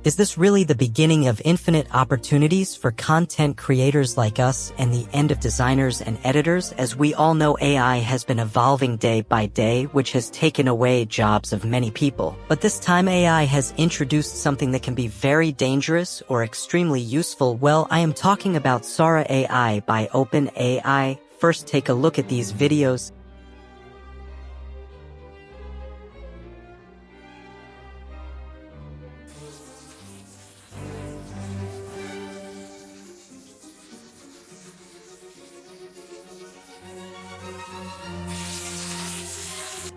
Is this really the beginning of infinite opportunities for content creators like us and the end of designers and editors? As we all know, AI has been evolving day by day, which has taken away jobs of many people. But this time AI has introduced something that can be very dangerous or extremely useful. Well, I am talking about Sora AI by OpenAI. First, take a look at these videos.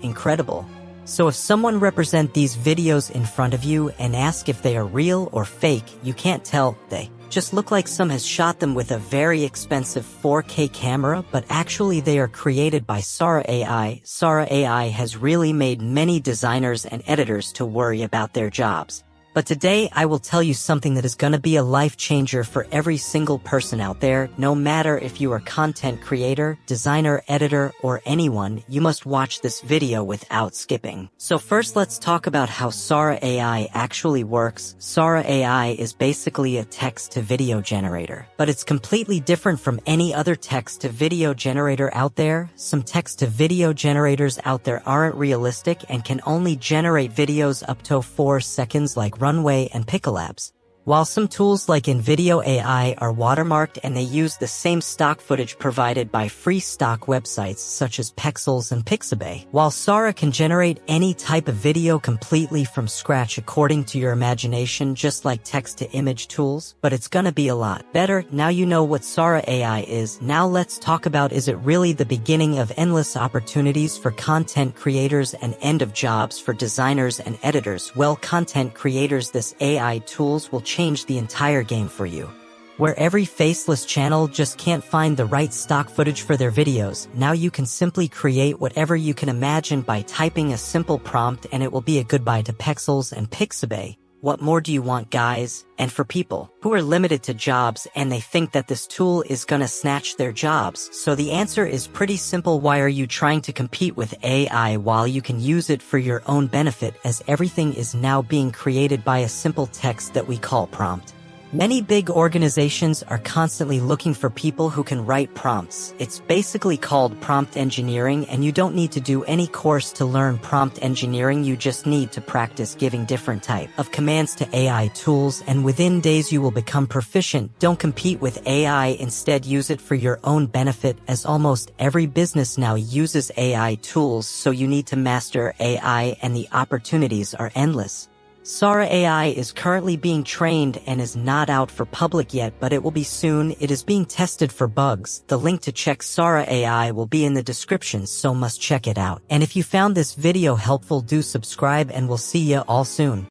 Incredible. So if someone represent these videos in front of you and ask if they are real or fake, you can't tell. They just look like some has shot them with a very expensive 4K camera, but actually they are created by Sora AI. Sora AI has really made many designers and editors to worry about their jobs. But today I will tell you something that is gonna be a life changer for every single person out there. No matter if you are content creator, designer, editor, or anyone, you must watch this video without skipping. So first let's talk about how Sora AI actually works. Sora AI is basically a text-to-video generator, but it's completely different from any other text-to-video generator out there. Some text-to-video generators out there aren't realistic and can only generate videos up to 4 seconds, like Runway and Pixelabs. While some tools like InVideo AI are watermarked and they use the same stock footage provided by free stock websites such as Pexels and Pixabay. While Sora can generate any type of video completely from scratch according to your imagination, just like text-to-image tools, but it's gonna be a lot better. Now you know what Sora AI is. Now let's talk about, is it really the beginning of endless opportunities for content creators and end of jobs for designers and editors? Well, content creators, this AI tools will change the entire game for you. Where every faceless channel just can't find the right stock footage for their videos, now you can simply create whatever you can imagine by typing a simple prompt and it will be a goodbye to Pexels and Pixabay. What more do you want, guys? And for people who are limited to jobs and they think that this tool is gonna snatch their jobs, so the answer is pretty simple. Why are you trying to compete with AI while you can use it for your own benefit, as everything is now being created by a simple text that we call prompt? Many big organizations are constantly looking for people who can write prompts. It's basically called prompt engineering, and you don't need to do any course to learn prompt engineering. You just need to practice giving different type of commands to AI tools, and within days you will become proficient. Don't compete with AI, instead use it for your own benefit, as almost every business now uses AI tools, so you need to master AI and the opportunities are endless. Sora AI is currently being trained and is not out for public yet, but it will be soon. It is being tested for bugs. The link to check Sora AI will be in the description, so must check it out. And if you found this video helpful, do subscribe and we'll see ya all soon.